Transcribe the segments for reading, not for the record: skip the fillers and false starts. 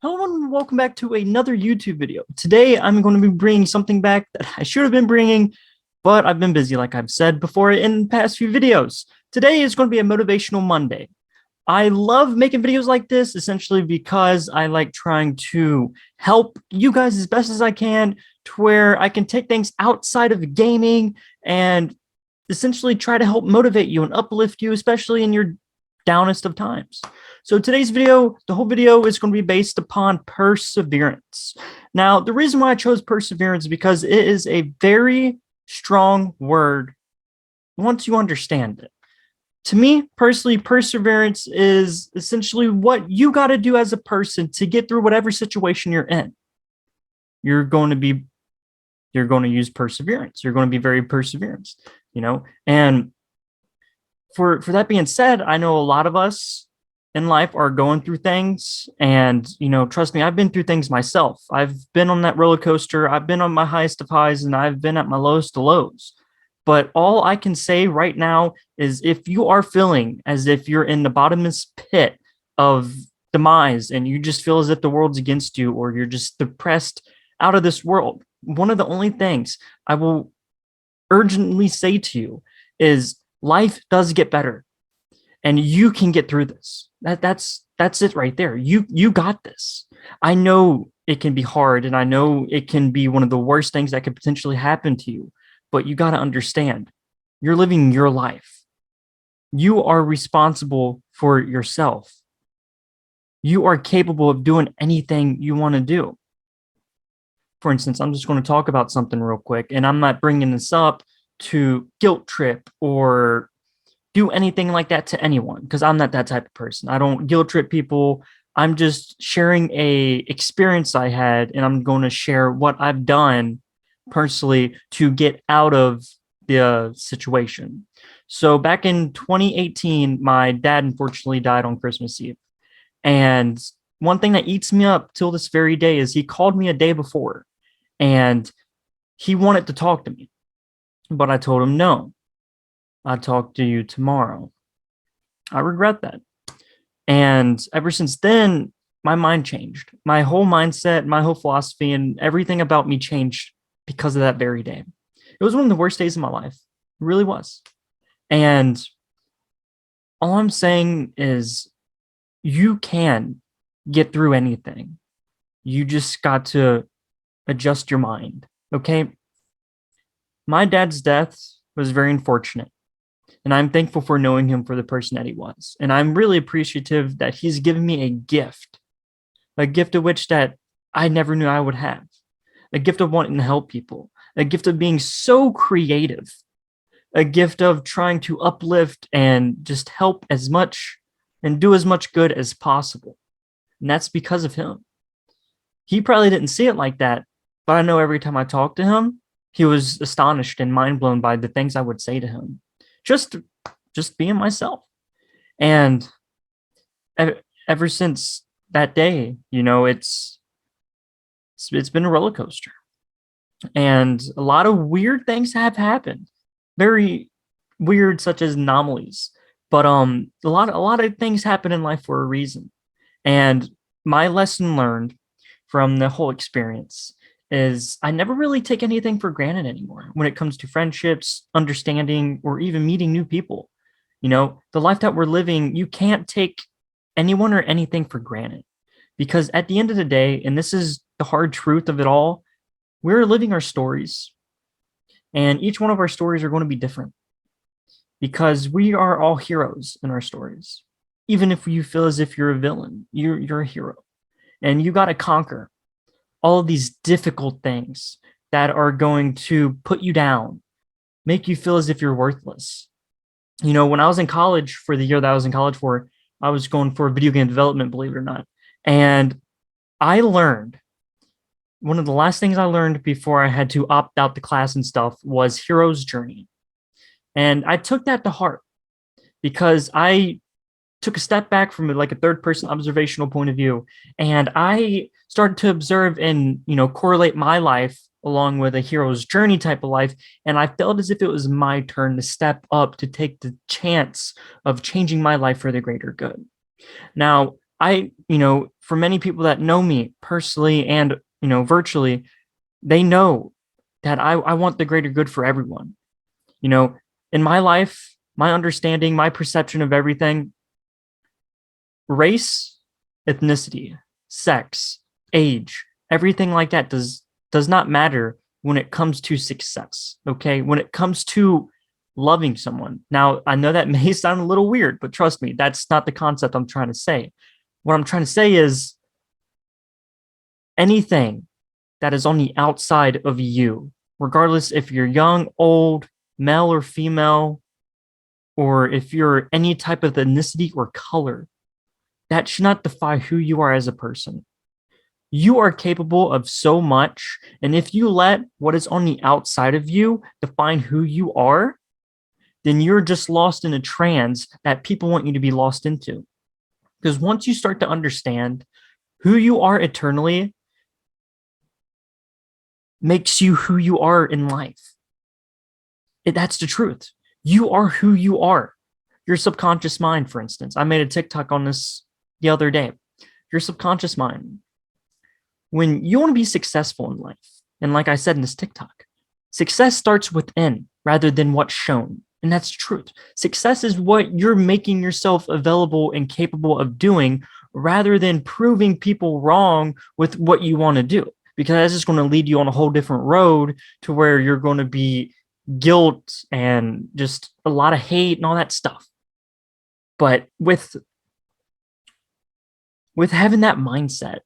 Hello and welcome back to another YouTube video. Today, I'm going to be bringing something back that I should have been bringing, but I've been busy, like I've said before in the past few videos. Today is going to be a Motivational Monday. I love making videos like this, essentially because I like trying to help you guys as best as I can, to where I can take things outside of gaming and essentially try to help motivate you and uplift you, especially in your downest of times. So today's video, the whole video is going to be based upon perseverance. Now, the reason why I chose perseverance is because it is a very strong word once you understand it. To me, personally, perseverance is essentially what you got to do as a person to get through whatever situation you're in. You're going to use perseverance. You're going to be very perseverance, and for that being said, I know a lot of us in life are going through things, and trust me, I've been through things myself. I've been on that roller coaster. I've been on my highest of highs, and I've been at my lowest of lows. But all I can say right now is if you are feeling as if you're in the bottomless pit of demise and you just feel as if the world's against you, or you're just depressed out of this world, one of the only things I will urgently say to you is life does get better, and you can get through this. That's it right there. You got this. I know it can be hard, and I know it can be one of the worst things that could potentially happen to you, but you got to understand, you're living your life. You are responsible for yourself. You are capable of doing anything you want to do. For instance, I'm just going to talk about something real quick, and I'm not bringing this up to guilt trip or do anything like that to anyone, because I'm not that type of person. I don't guilt trip people. I'm just sharing a experience I had, and I'm going to share what I've done personally to get out of the situation. So back in 2018, my dad unfortunately died on Christmas Eve. And one thing that eats me up till this very day is he called me a day before, and he wanted to talk to me. But I told him, no, I'll talk to you tomorrow. I regret that. And ever since then, my mind changed. My whole mindset, my whole philosophy, and everything about me changed because of that very day. It was one of the worst days of my life. It really was. And all I'm saying is you can get through anything. You just got to adjust your mind. Okay. My dad's death was very unfortunate, and I'm thankful for knowing him for the person that he was. And I'm really appreciative that he's given me a gift of which that I never knew I would have, a gift of wanting to help people, a gift of being so creative, a gift of trying to uplift and just help as much and do as much good as possible. And that's because of him. He probably didn't see it like that, but I know every time I talked to him, he was astonished and mind blown by the things I would say to him. Just being myself. And ever since that day, it's been a roller coaster. And a lot of weird things have happened. Very weird, such as anomalies. But a lot of things happen in life for a reason. And my lesson learned from the whole experience is I never really take anything for granted anymore when it comes to friendships, understanding, or even meeting new people. The life that we're living, you can't take anyone or anything for granted, because at the end of the day, and this is the hard truth of it all, we're living our stories, and each one of our stories are going to be different, because we are all heroes in our stories. Even if you feel as if you're a villain, you're a hero, and you got to conquer all of these difficult things that are going to put you down, make you feel as if you're worthless. When I was in college, for the year that I was in college for, I was going for video game development, believe it or not. And I learned, one of the last things I learned before I had to opt out the class and stuff was hero's journey. And I took that to heart, because I took a step back from like a third person observational point of view, and I started to observe and correlate my life along with a hero's journey type of life, and I felt as if it was my turn to step up, to take the chance of changing my life for the greater good. Now, for many people that know me personally and, virtually, they know that I want the greater good for everyone. You know, in my life, my understanding, my perception of everything, race, ethnicity, sex, age, everything like that does not matter when it comes to success. Okay. When it comes to loving someone. Now, I know that may sound a little weird, but trust me, that's not the concept I'm trying to say. What I'm trying to say is anything that is on the outside of you, regardless if you're young, old, male or female, or if you're any type of ethnicity or color, that should not define who you are as a person. You are capable of so much. And if you let what is on the outside of you define who you are, then you're just lost in a trance that people want you to be lost into. Because once you start to understand who you are eternally, makes you who you are in life. That's the truth. You are who you are. Your subconscious mind, for instance. I made a TikTok on this the other day. Your subconscious mind. When you want to be successful in life, and like I said in this TikTok, success starts within rather than what's shown. And that's the truth. Success is what you're making yourself available and capable of doing rather than proving people wrong with what you want to do. Because that's just going to lead you on a whole different road to where you're going to be guilt and just a lot of hate and all that stuff. But with having that mindset,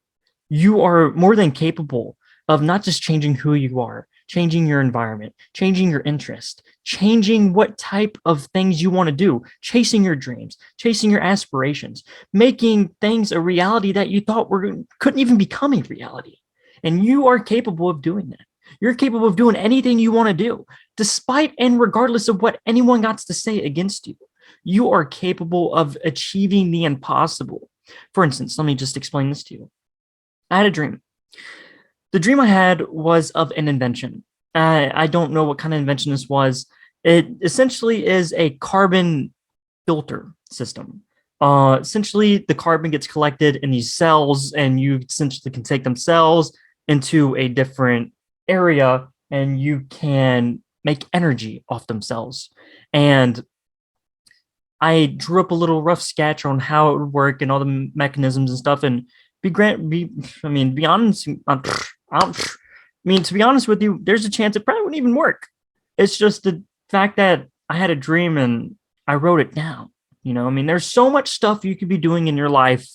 you are more than capable of not just changing who you are, changing your environment, changing your interest, changing what type of things you want to do, chasing your dreams, chasing your aspirations, making things a reality that you thought couldn't even become a reality. And you are capable of doing that. You're capable of doing anything you want to do, despite and regardless of what anyone got to say against you. You are capable of achieving the impossible. For instance, let me just explain this to you. I had a dream. The dream I had was of an invention. I don't know what kind of invention this was. It essentially is a carbon filter system. Essentially, the carbon gets collected in these cells, and you essentially can take them cells into a different area, and you can make energy off themselves. And I drew up a little rough sketch on how it would work and all the mechanisms and stuff. And be honest. To be honest with you, there's a chance it probably wouldn't even work. It's just the fact that I had a dream and I wrote it down. There's so much stuff you could be doing in your life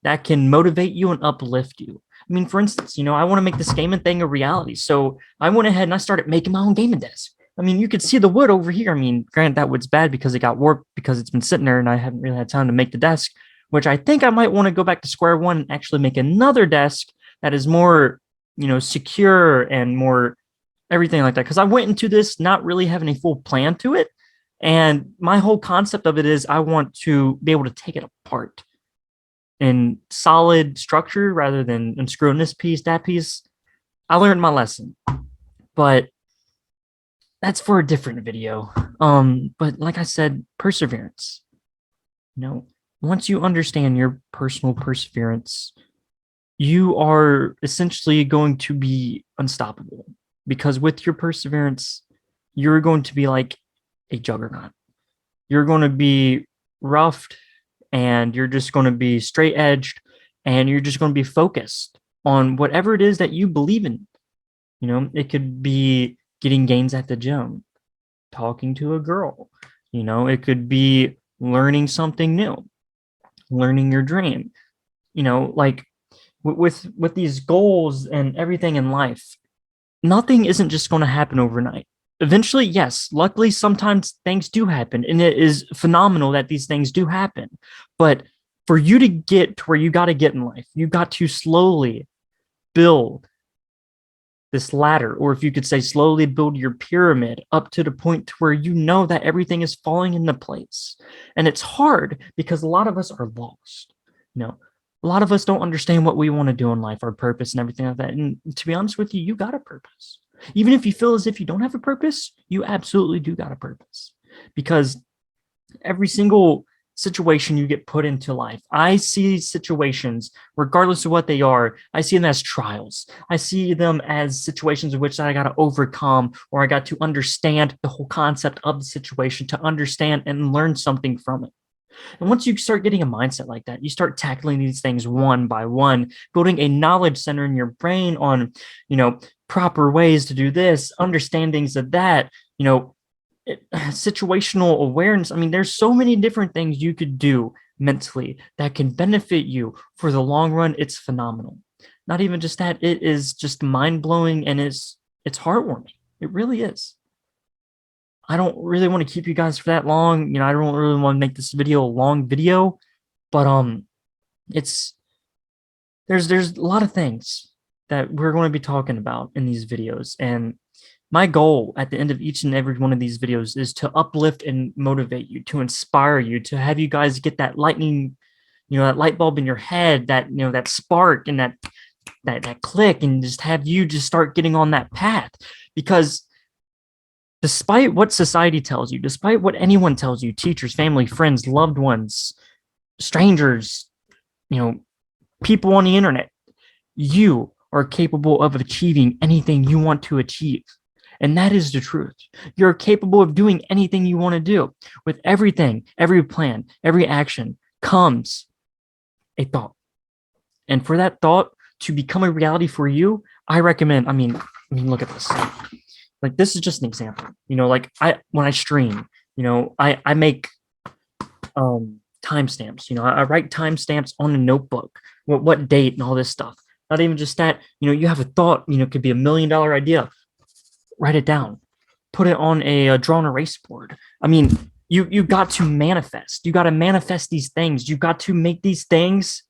that can motivate you and uplift you. For instance, I want to make this gaming thing a reality. So I went ahead and I started making my own gaming desk. You could see the wood over here. Granted, that wood's bad because it got warped because it's been sitting there and I haven't really had time to make the desk, which I think I might want to go back to square one and actually make another desk that is more, secure and more everything like that. Because I went into this not really having a full plan to it. And my whole concept of it is I want to be able to take it apart in solid structure rather than unscrewing this piece, that piece. I learned my lesson, but that's for a different video. But like I said, perseverance. Once you understand your personal perseverance, you are essentially going to be unstoppable, because with your perseverance, you're going to be like a juggernaut. You're going to be roughed, and you're just going to be straight edged, and you're just going to be focused on whatever it is that you believe in. It could be getting gains at the gym, talking to a girl. It could be learning something new, learning your dream. Like with these goals and everything in life, nothing isn't just going to happen overnight. Eventually, yes, luckily sometimes things do happen, and it is phenomenal that these things do happen. But for you to get to where you got to get in life, you got to slowly build this ladder, or if you could say slowly build your pyramid up to the point to where you know that everything is falling into place. And it's hard because a lot of us are lost. A lot of us don't understand what we want to do in life, our purpose and everything like that. And to be honest with you, you got a purpose. Even if you feel as if you don't have a purpose, you absolutely do got a purpose, because every single situation you get put into life. I see situations, regardless of what they are, I see them as trials. I see them as situations in which I got to overcome, or I got to understand the whole concept of the situation to understand and learn something from it. And once you start getting a mindset like that, you start tackling these things one by one, building a knowledge center in your brain on, proper ways to do this, understandings of that, situational awareness. I mean, there's so many different things you could do mentally that can benefit you for the long run. It's phenomenal. Not even just that, it is just mind blowing, and it's heartwarming. It really is. I don't really want to keep you guys for that long. I don't really want to make this video a long video, but it's there's a lot of things that we're going to be talking about in these videos. And my goal at the end of each and every one of these videos is to uplift and motivate you, to inspire you, to have you guys get that lightning, that light bulb in your head, that, that spark and that click, and just have you just start getting on that path. Because despite what society tells you, despite what anyone tells you, teachers, family, friends, loved ones, strangers, people on the internet, you are capable of achieving anything you want to achieve. And that is the truth. You're capable of doing anything you want to do. With everything, every plan, every action comes a thought. And for that thought to become a reality for you, I recommend, I mean, look at this. Like, this is just an example. When I stream, I make timestamps. I write timestamps on a notebook, what date and all this stuff. Not even just that, you have a thought, could be $1 million idea. Write it down, put it on a drawn erase board. I mean, you got to manifest. You got to manifest these things. You got to make these things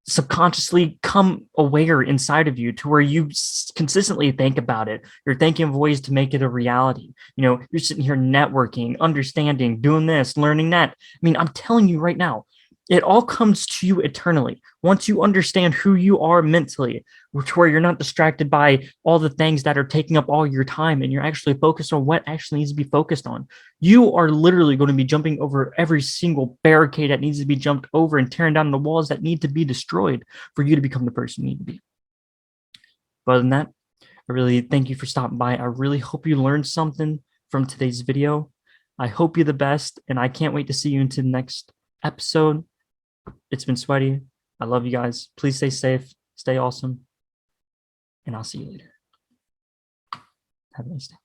subconsciously come aware inside of you, to where you consistently think about it. You're thinking of ways to make it a reality. You're sitting here networking, understanding, doing this, learning that. I mean, I'm telling you right now, it all comes to you eternally. Once you understand who you are mentally, to where you're not distracted by all the things that are taking up all your time, and you're actually focused on what actually needs to be focused on. You are literally going to be jumping over every single barricade that needs to be jumped over, and tearing down the walls that need to be destroyed for you to become the person you need to be. But other than that, I really thank you for stopping by. I really hope you learned something from today's video. I hope you're the best, and I can't wait to see you into the next episode. It's been Sweaty. I love you guys. Please stay safe, stay awesome, and I'll see you later. Have a nice day.